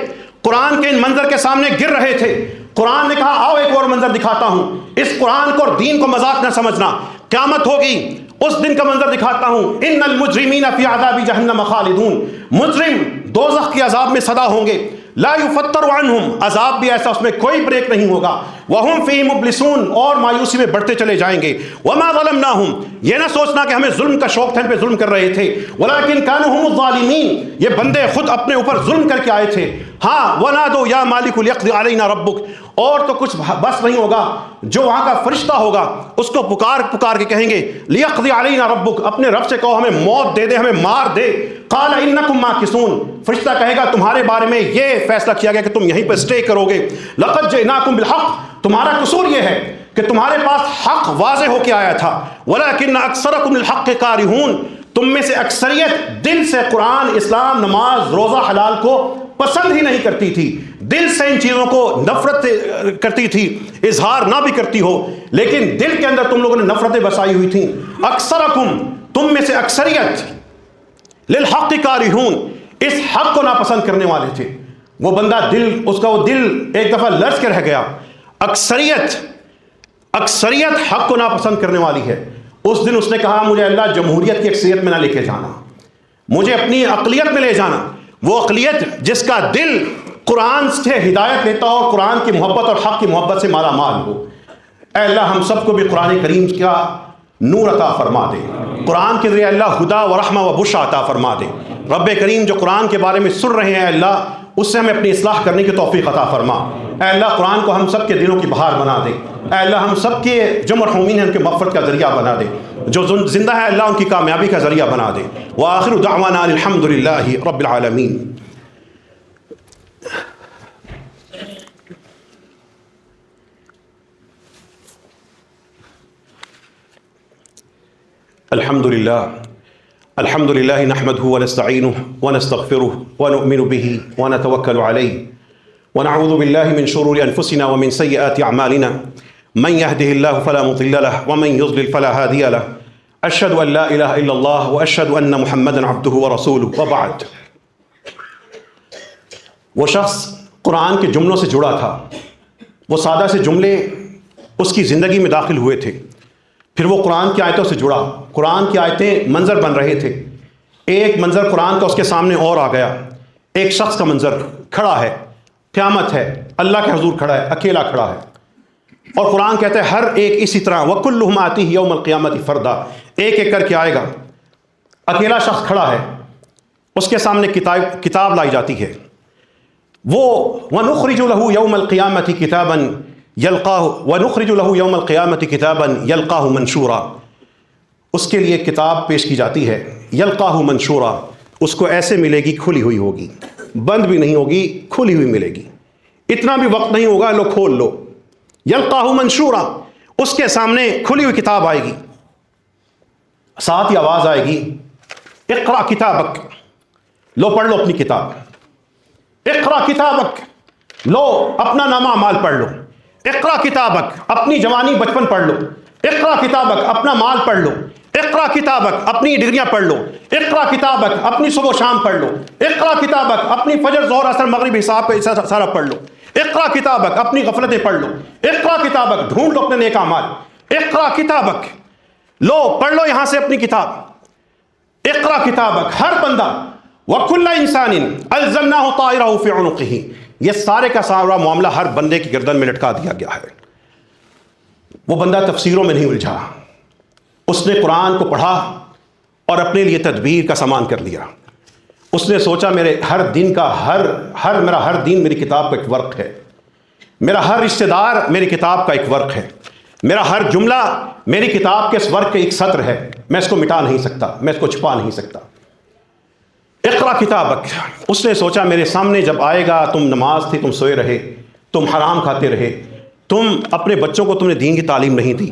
قرآن کے ان منظر کے سامنے گر رہے تھے۔ قرآن نے کہا آؤ ایک اور منظر دکھاتا ہوں، اس قرآن کو اور دین کو مذاق نہ سمجھنا، قیامت ہوگی اس دن کا منظر دکھاتا ہوں۔ ان المجرمین فی عذاب جہنم خالدون، مجرم دوزخ کی عذاب میں سدا ہوں گے، لا یفتر عنہم، عذاب بھی ایسا اس میں کوئی بریک نہیں ہوگا، وہم فی مبلسون، اور مایوسی میں بڑھتے چلے جائیں گے۔ وما ظلمناہم، یہ نہ سوچنا کہ ہمیں ظلم کا شوق تھا، ان پہ ظلم کر رہے تھے، ولکن کانوا هم الظالمین، یہ بندے خود اپنے اوپر ظلم کر کے آئے تھے۔ ہاں ونادوا یا مالک لیقضی علینا ربک، اور تو کچھ بس نہیں ہوگا، جو وہاں کا فرشتہ ہوگا اس کو پکار پکار کے کہیں گے لیقضی علینا ربک، اپنے رب سے کہو ہمیں موت دے دے، ہمیں مار دے۔ قال انکم ماکثون، فرشتہ کہے گا تمہارے بارے میں یہ فیصلہ کیا گیا کہ تم یہیں پہ اسٹے کرو گے۔ لقد جئناکم بالحق، تمہارا قصور یہ ہے کہ تمہارے پاس حق واضح ہو کے آیا تھا، ولکن اکثرکم للحق کارہون، تم میں سے اکثریت دل سے قرآن، اسلام، نماز، روزہ، حلال کو پسند ہی نہیں کرتی تھی، دل سے ان چیزوں کو نفرت کرتی تھی، اظہار نہ بھی کرتی ہو لیکن دل کے اندر تم لوگوں نے نفرتیں بسائی ہوئی تھیں۔ اکثرکم، تم میں سے اکثریت، للحق کارہون، اس حق کو ناپسند کرنے والے تھے۔ وہ بندہ دل، اس کا وہ دل ایک دفعہ لرز کے رہ گیا۔ اکثریت حق کو ناپسند کرنے والی ہے۔ اس دن اس نے کہا مجھے اللہ جمہوریت کی اکثریت میں نہ لے کے جانا، مجھے اپنی اقلیت میں لے جانا، وہ اقلیت جس کا دل قرآن سے ہدایت لیتا ہو اور قرآن کی محبت اور حق کی محبت سے مالا مال ہو۔ اے اللہ ہم سب کو بھی قرآن کریم کا نور عطا فرما دے، قرآن کے ذریعے اللہ ہدا و رحمہ و بشرا عطا فرما دے۔ رب کریم جو قرآن کے بارے میں سن رہے ہیں اللہ اس سے ہمیں اپنی اصلاح کرنے کی توفیق عطا فرما۔ اے اللہ قرآن کو ہم سب کے دلوں کی بہار بنا دے۔ اے اللہ ہم سب کے جو مرحومین ہیں ان کے مغفرت کا ذریعہ بنا دے، جو زندہ ہے اللہ ان کی کامیابی کا ذریعہ بنا دے۔ وآخر دعوانا الحمد للہ رب العالمین۔ الحمد لله نحمده ونستعينه ونستغفره ونؤمن به ونتوكل عليه ونعوذ بالله من شرور أنفسنا ومن سيئات أعمالنا من يهده الله فلا مضل له ومن يضلل فلا هادي له أشهد أن لا إله إلا الله وأشهد أن محمدا عبده ورسوله وبعد۔ وہ شخص قرآن کے جملوں سے جڑا تھا، وہ سادہ سے جملے اس کی زندگی میں داخل ہوئے تھے، پھر وہ قرآن کی آیتوں سے جڑا، قرآن کی آیتیں منظر بن رہے تھے، ایک منظر قرآن کا اس کے سامنے اور آ گیا، ایک شخص کا منظر کھڑا ہے، قیامت ہے، اللہ کے حضور کھڑا ہے، اکیلا کھڑا ہے، اور قرآن کہتا ہے ہر ایک اسی طرح وَكُلُّهُمْ آتِيهِ يَوْمَ الْقِيَامَةِ فَرْدًا، ایک ایک کر کے آئے گا، اکیلا شخص کھڑا ہے، اس کے سامنے کتاب لائی جاتی ہے، وہ وَنُخْرِجُ لَهُ يَوْمَ الْقِيَامَةِ كِتَابًا يَلْقَاهُ وَنُخْرِجُ لَهُ يَوْمَ الْقِيَامَةِ كِتَابًا يَلْقَاهُ مَنشُورًا، اس کے لیے کتاب پیش کی جاتی ہے، یلقاہ منشورا، اس کو ایسے ملے گی کھلی ہوئی ہوگی، بند بھی نہیں ہوگی، کھلی ہوئی ملے گی، اتنا بھی وقت نہیں ہوگا لو کھول لو، یلقاہ منشورا، اس کے سامنے کھلی ہوئی کتاب آئے گی، ساتھ ہی آواز آئے گی اقرا کتابک، لو پڑھ لو اپنی کتاب، اقرا کتابک، لو اپنا نامہ اعمال پڑھ لو، اقرا کتابک، اپنی جوانی بچپن پڑھ لو، اقرا کتابک، اپنا مال پڑھ لو، اقرا کتابک، اپنی ڈگریاں پڑھ لو، اقرا کتابک، اپنی صبح و شام پڑھ لو، اقرا کتابک، اپنی فجر ظہر عصر مغرب حساب پہ سارا پڑھ لو، اقرا کتابک، اپنی غفلتیں پڑھ لو، اقرا کتابک، ڈھونڈ لو اپنے نیک اعمال، اقرا کتابک، لو پڑھ لو یہاں سے اپنی کتاب، اقرا کتابک، ہر بندہ، وَكُلَّ إِنسَانٍ أَلْزَمْنَاهُ طَائِرَهُ فِي عُنُقِهِ، یہ سارے کا سارا معاملہ ہر بندے کی گردن میں لٹکا دیا گیا ہے۔ وہ بندہ تفسیروں میں نہیں الجھا، اس نے قرآن کو پڑھا اور اپنے لیے تدبیر کا سامان کر لیا۔ اس نے سوچا میرے ہر دن کا میرا ہر دن میری کتاب کا ایک ورق ہے، میرا ہر رشتہ دار میری کتاب کا ایک ورق ہے، میرا ہر جملہ میری کتاب کے اس ورق کے ایک سطر ہے، میں اس کو مٹا نہیں سکتا، میں اس کو چھپا نہیں سکتا۔ اقرا کتابک، اس نے سوچا میرے سامنے جب آئے گا، تم نماز تھی تم سوئے رہے، تم حرام کھاتے رہے، تم اپنے بچوں کو تم نے دین کی تعلیم نہیں دی،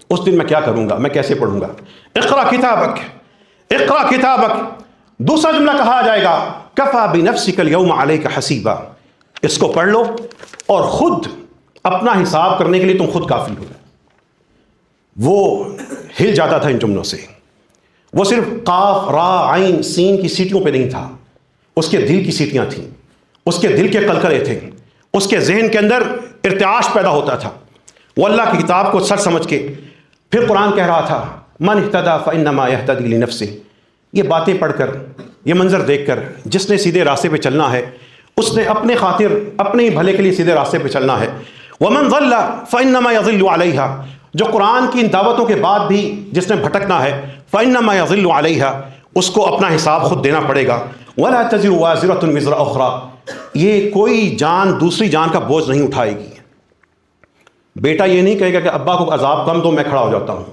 اس دن میں کیا کروں گا، میں کیسے پڑھوں گا؟ اقرا کتابک، اقرا کتابک، دوسرا جملہ کہا جائے گا کفا بنفسک اليوم علیک حسیبا، اس کو پڑھ لو اور خود اپنا حساب کرنے کے لیے تم خود کافی ہو۔ وہ ہل جاتا تھا ان جملوں سے، وہ صرف قاف را عین سین کی سیٹیوں پہ نہیں تھا، اس کے دل کی سیٹیاں تھیں، اس کے دل کے قلقلے تھے، اس کے ذہن کے اندر ارتعاش پیدا ہوتا تھا۔ وہ اللہ کی کتاب کو سچ سمجھ کے پھر قرآن کہہ رہا تھا من اہتدی فانما یہتدی لنفسہ، یہ باتیں پڑھ کر، یہ منظر دیکھ کر جس نے سیدھے راستے پہ چلنا ہے اس نے اپنے خاطر اپنے ہی بھلے کے لیے سیدھے راستے پہ چلنا ہے۔ ومن ضل فانما یضل علیہا، جو قرآن کی ان دعوتوں کے بعد بھی جس نے بھٹکنا ہے فانما یضل علیہا، اس کو اپنا حساب خود دینا پڑے گا۔ ولا تزر وازرۃ وزر اخری، یہ کوئی جان دوسری جان کا بوجھ نہیں اٹھائے گی۔ بیٹا یہ نہیں کہے گا کہ ابا کو عذاب کم دو میں کھڑا ہو جاتا ہوں،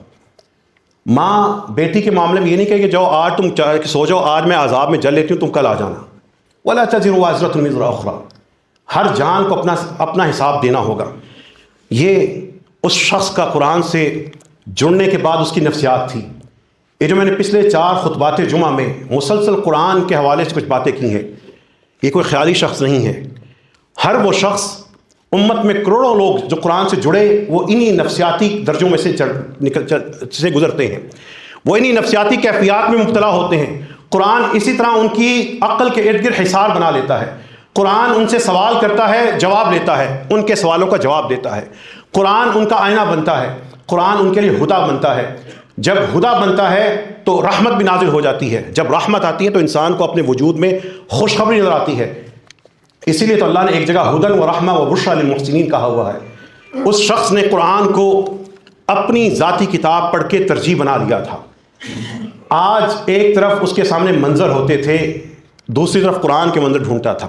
ماں بیٹی کے معاملے میں یہ نہیں کہے کہ جاؤ آج تم سو جاؤ، آج میں عذاب میں جل لیتی ہوں، تم کل آ جانا۔ ولا تزر وازرۃ وزر اخری، ہر جان کو اپنا حساب دینا ہوگا۔ یہ اس شخص کا قرآن سے جڑنے کے بعد اس کی نفسیات تھی۔ یہ جو میں نے پچھلے 4 خطبات جمعہ میں مسلسل قرآن کے حوالے سے کچھ باتیں کی ہیں، یہ کوئی خیالی شخص نہیں ہے۔ ہر وہ شخص، امت میں کروڑوں لوگ جو قرآن سے جڑے، وہ انہی نفسیاتی درجوں میں سے گزرتے ہیں، وہ انہی نفسیاتی کیفیات میں مبتلا ہوتے ہیں۔ قرآن اسی طرح ان کی عقل کے ارد گرد حصار بنا لیتا ہے۔ قرآن ان سے سوال کرتا ہے، جواب لیتا ہے، ان کے سوالوں کا جواب دیتا ہے۔ قرآن ان کا آئینہ بنتا ہے، قرآن ان کے لیے ہدا بنتا ہے۔ جب ہدا بنتا ہے تو رحمت بھی نازل ہو جاتی ہے، جب رحمت آتی ہے تو انسان کو اپنے وجود میں خوشخبری نظر آتی ہے۔ اسی لیے تو اللہ نے ایک جگہ ہدن و رحمہ و بشریٰ للمحسنین کہا ہوا ہے۔ اس شخص نے قرآن کو اپنی ذاتی کتاب پڑھ کے ترجیح بنا لیا تھا۔ آج ایک طرف اس کے سامنے منظر ہوتے تھے، دوسری طرف قرآن کے منظر ڈھونڈتا تھا۔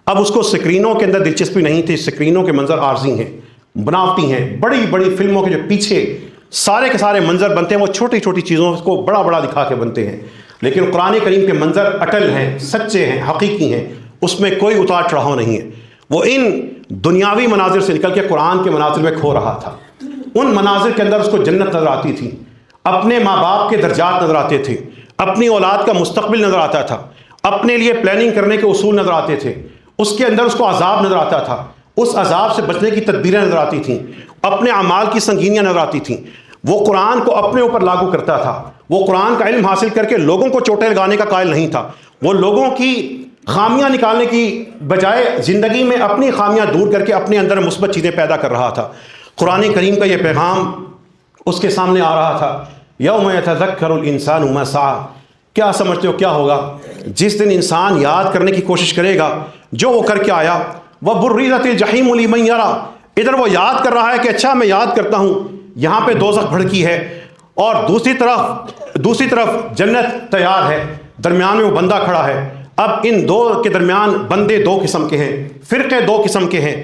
اب اس کو سکرینوں کے اندر دلچسپی نہیں تھی، سکرینوں کے منظر عارضی ہیں، بناوٹی ہیں۔ بڑی بڑی فلموں کے جو پیچھے سارے کے سارے منظر بنتے ہیں وہ چھوٹی چھوٹی چیزوں کو بڑا بڑا دکھا کے بنتے ہیں، لیکن قرآن کریم کے منظر اٹل ہیں، سچے ہیں، حقیقی ہیں، اس میں کوئی اتار چڑھاؤ نہیں ہے۔ وہ ان دنیاوی مناظر سے نکل کے قرآن کے مناظر میں کھو رہا تھا۔ ان مناظر کے اندر اس کو جنت نظر آتی تھی، اپنے ماں باپ کے درجات نظر آتے تھے، اپنی اولاد کا مستقبل نظر آتا تھا، اپنے لیے پلاننگ کرنے کے اصول نظر آتے تھے۔ اس کے اندر اس کو عذاب نظر آتا تھا، اس عذاب سے بچنے کی تدبیریں نظر آتی تھیں، اپنے اعمال کی سنگینیاں نظر آتی تھیں۔ وہ قرآن کو اپنے اوپر لاگو کرتا تھا۔ وہ قرآن کا علم حاصل کر کے لوگوں کو چوٹیں لگانے کا قائل نہیں تھا۔ وہ لوگوں کی خامیاں نکالنے کی بجائے زندگی میں اپنی خامیاں دور کر کے اپنے اندر مثبت چیزیں پیدا کر رہا تھا۔ قرآن کریم کا یہ پیغام اس کے سامنے آ رہا تھا، یوم یتذکر الانسان ما سعی، کیا سمجھتے ہو کیا ہوگا جس دن انسان یاد کرنے کی کوشش کرے گا جو وہ کر کے آیا۔ وبرزت الجحیم لمن یری، ادھر وہ یاد کر رہا ہے کہ اچھا میں یاد کرتا ہوں یہاں پہ دوزخ بھڑکی ہے، اور دوسری طرف جنت تیار ہے، درمیان میں وہ بندہ کھڑا ہے۔ اب ان دو کے درمیان بندے 2 قسم کے ہیں، فرقے 2 قسم کے ہیں،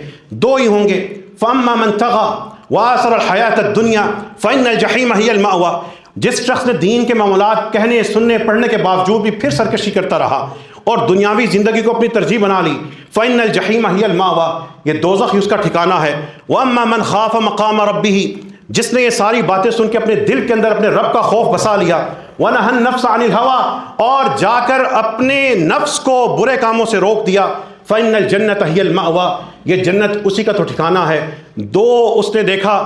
2 ہی ہوں گے۔ فَأَمَّا مَنْ طَغَىٰ وَآثَرَ الْحَيَاةَ الدُّنْيَا فَإِنَّ الْجَحِيمَ هِيَ الْمَأْوَىٰ، جس شخص نے دین کے معاملات کہنے سننے پڑھنے کے باوجود بھی پھر سرکشی کرتا رہا اور دنیاوی زندگی کو اپنی ترجیح بنا لی، فَإِنَّ الْجَحِيمَ هِيَ الْمَأْوَىٰ، یہ دوزخ ہی اس کا ٹھکانہ ہے۔ وَأَمَّا مَنْ خَافَ مَقَامَ رَبِّهِ، جس نے یہ ساری باتیں سن کے اپنے دل کے اندر اپنے رب کا خوف بسا لیا، وَنَهَى النَّفْسَ عَنِ الْهَوَىٰ، اور جا کر اپنے نفس کو برے کاموں سے روک دیا. فَإِنَّ الْجَنَّةَ هِيَ الْمَأْوَىٰ، یہ جنت اسی کا تو ٹھکانہ ہے. دو اس نے دیکھا،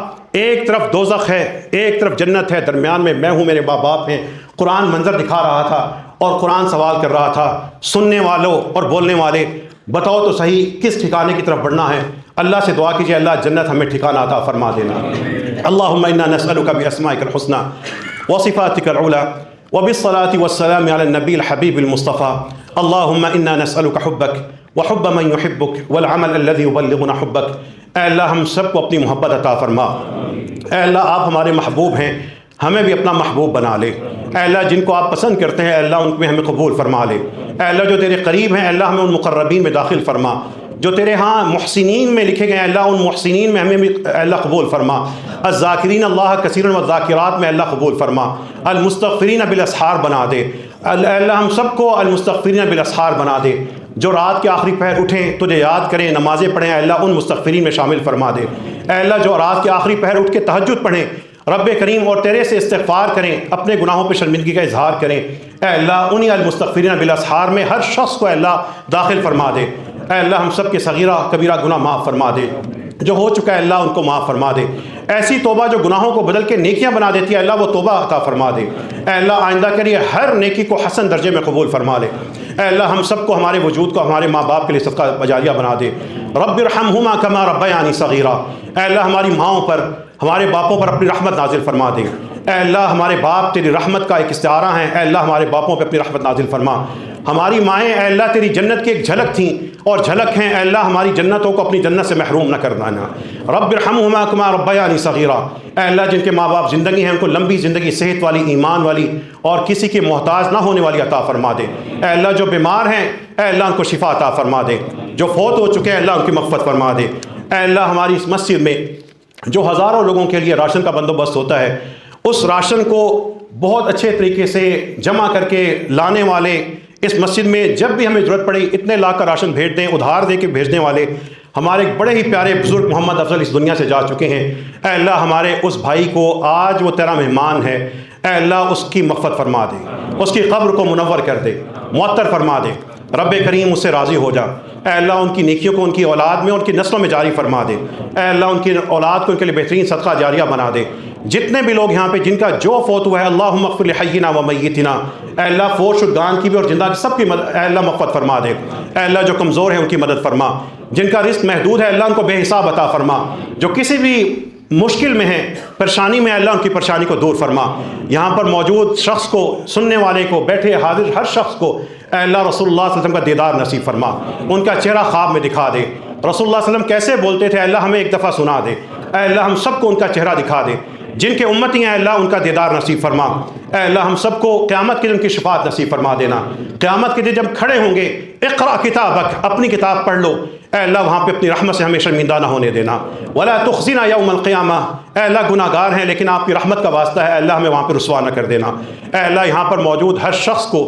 ایک طرف دوزخ ہے، ایک طرف جنت ہے، درمیان میں میں ہوں، میرے ماں باپ ہیں. قرآن منظر دکھا رہا تھا اور قرآن سوال کر رہا تھا، سننے والوں اور بولنے والے بتاؤ تو صحیح کس ٹھکانے کی طرف بڑھنا ہے. اللہ سے دعا کیجیے اللہ جنت ہمیں ٹھکانہ عطا فرما دینا. اللہم انا نسألک باسمائک الحسنى وصفاتک العلی وبالصلاة والسلام علی النبی الحبیب المصطفى. اللہم انا نسألک حبک وحب من يحبک والعمل الذي يبلغنا حبک. اے اللہ ہم سب کو اپنی محبت عطا فرما. اے اللہ آپ ہمارے محبوب ہیں، ہمیں بھی اپنا محبوب بنا لے. اے اللہ جن کو آپ پسند کرتے ہیں اے اللہ ان میں ہمیں قبول فرما لے. اے اللہ جو تیرے قریب ہیں اے اللہ ہمیں ان مقربین میں داخل فرما. جو تیرے ہاں محسنین میں لکھے گئے ہیں اللہ ان محسنین میں ہمیں بھی اے اللہ قبول فرما. الذاکرین اللہ کثیرا والذاکرات میں اللہ قبول فرما. المستغفرین بالاسحار بنا دے. اے اللہ ہم سب کو المستغفرین بالاسحار بنا دے. جو رات کے آخری پہر اٹھیں تجھے یاد کریں نمازیں پڑھیں اے اللہ ان مستغفرین میں شامل فرما دے. اے اللہ جو رات کے آخری پہر اٹھ کے تہجد پڑھیں رب کریم اور تیرے سے استغفار کریں، اپنے گناہوں پہ شرمندگی کا اظہار کریں، اے اللہ انہی المستغفرین بالاسحار میں ہر شخص کو اے اللہ داخل فرما دے. اے اللہ ہم سب کے صغیرہ کبیرہ گناہ معاف فرما دے. جو ہو چکا ہے اللہ ان کو معاف فرما دے. ایسی توبہ جو گناہوں کو بدل کے نیکیاں بنا دیتی ہے اللہ وہ توبہ عطا فرما دے. اے اللہ آئندہ کے لیے ہر نیکی کو حسن درجے میں قبول فرما لے. اے اللہ ہم سب کو ہمارے وجود کو ہمارے ماں باپ کے لیے صدقہ جاریہ بنا دے. رب ارحمہما کما ربیانی صغیرا. اے اللہ ہماری ماؤں پر ہمارے باپوں پر اپنی رحمت نازل فرما دے. اے اللہ ہمارے باپ تیری رحمت کا ایک استعارہ ہیں، اے اللہ ہمارے باپوں پہ اپنی رحمت نازل فرما. ہماری مائیں اے اللہ تیری جنت کی ایک جھلک تھیں اور جھلک ہیں، اے اللہ ہماری جنتوں کو اپنی جنت سے محروم نہ کر دینا. رب ارحمہما کما ربیانی صغیرا. اے اللہ جن کے ماں باپ زندگی ہیں ان کو لمبی زندگی، صحت والی، ایمان والی اور کسی کے محتاج نہ ہونے والی عطا فرما دے. اے اللہ جو بیمار ہیں اے اللہ ان کو شفا عطا فرما دے. جو فوت ہو چکے ہیں اللہ ان کی مغفرت فرما دے. اے اللہ ہماری اس مسجد میں جو ہزاروں لوگوں کے لیے راشن کا بندوبست ہوتا ہے اس راشن کو بہت اچھے طریقے سے جمع کر کے لانے والے، اس مسجد میں جب بھی ہمیں ضرورت پڑی اتنے لاکھ کا راشن بھیج دیں، ادھار دے کے بھیجنے والے ہمارے بڑے ہی پیارے بزرگ محمد افضل اس دنیا سے جا چکے ہیں. اے اللہ ہمارے اس بھائی کو آج وہ تیرا مہمان ہے، اے اللہ اس کی مغفرت فرما دے، اس کی قبر کو منور کر دے، معطر فرما دے. رب کریم اس سے راضی ہو جا. اے اللہ ان کی نیکیوں کو ان کی اولاد میں ان کی نسلوں میں جاری فرما دے. اے اللہ ان کی اولاد کو ان کے لیے بہترین صدقہ جاریہ بنا دے. جتنے بھی لوگ یہاں پہ جن کا جو فوت ہوا ہے اللہم اغفر لحینا و میتنا، اے اللہ فوت شدگان کی بھی اور زندہ کی سب کی مدد اے اللہ مغفرت فرما دے. اے اللہ جو کمزور ہیں ان کی مدد فرما، جن کا رزق محدود ہے اللہ ان کو بے حساب عطا فرما، جو کسی بھی مشکل میں ہیں پریشانی میں اللہ ان کی پریشانی کو دور فرما. یہاں پر موجود شخص کو، سننے والے کو، بیٹھے حاضر ہر شخص کو اے اللہ رسول اللہ صلی اللہ علیہ وسلم کا دیدار نصیب فرما، ان کا چہرہ خواب میں دکھا دے. رسول اللہ صلی اللہ علیہ وسلم کیسے بولتے تھے اے اللہ ہمیں ایک دفعہ سنا دے. اے اللہ ہم سب کو ان کا چہرہ دکھا دے. جن کے امتی ہیں اے اللہ ان کا دیدار نصیب فرما. اے اللہ ہم سب کو قیامت کے دن کی شفاعت نصیب فرما دینا. قیامت کے دن جب کھڑے ہوں گے اقرأ کتابک، اپنی کتاب پڑھ لو. اے اللہ وہاں پہ اپنی رحمت سے ہمیں شرمندہ نہ ہونے دینا. ولا تخزنا یوم القیامہ، اے اللہ گناہ گار ہیں لیکن آپ کی رحمت کا واسطہ ہے اے اللہ ہمیں وہاں پہ رسوا نہ کر دینا. اے اللہ یہاں پر موجود ہر شخص کو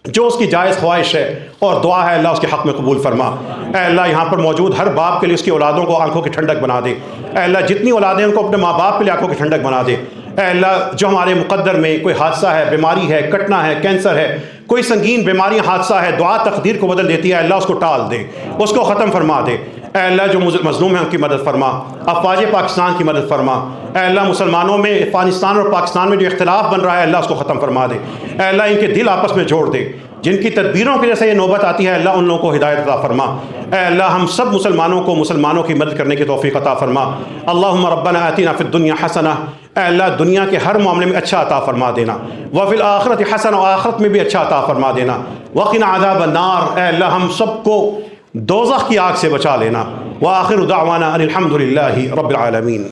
جو اس کی جائز خواہش ہے اور دعا ہے اللہ اس کے حق میں قبول فرما. اے اللہ یہاں پر موجود ہر باپ کے لیے اس کی اولادوں کو آنکھوں کی ٹھنڈک بنا دے. اے اللہ جتنی اولادیں ان کو اپنے ماں باپ کے لیے آنکھوں کی ٹھنڈک بنا دے. اے اللہ جو ہمارے مقدر میں کوئی حادثہ ہے، بیماری ہے، کٹنا ہے، کینسر ہے، کوئی سنگین بیماری حادثہ ہے، دعا تقدیر کو بدل دیتی ہے اللہ اس کو ٹال دے، اس کو ختم فرما دے. اے اللہ جو مظلوم ہیں ان کی مدد فرما، افواج پاکستان کی مدد فرما. اے اللہ مسلمانوں میں افغانستان اور پاکستان میں جو اختلاف بن رہا ہے اللہ اس کو ختم فرما دے. اے اللہ ان کے دل آپس میں جوڑ دے. جن کی تدبیروں کی وجہ سے یہ نوبت آتی ہے اللہ ان لوگوں کو ہدایت عطا فرما. اے اللہ ہم سب مسلمانوں کی مدد کرنے کی توفیق عطا فرما. اللہم ربنا آتنا فی الدنیا حسنہ، اے اللہ دنیا کے ہر معاملے میں اچھا عطا فرما دینا. وفی الآخرۃ حسنہ، و آخرت میں بھی اچھا عطا فرما دینا. وقنا عذاب النار، اے اللہ ہم سب کو دوزخ کی آگ سے بچا لینا. وآخر دعوانا ان الحمد للہ رب العالمین.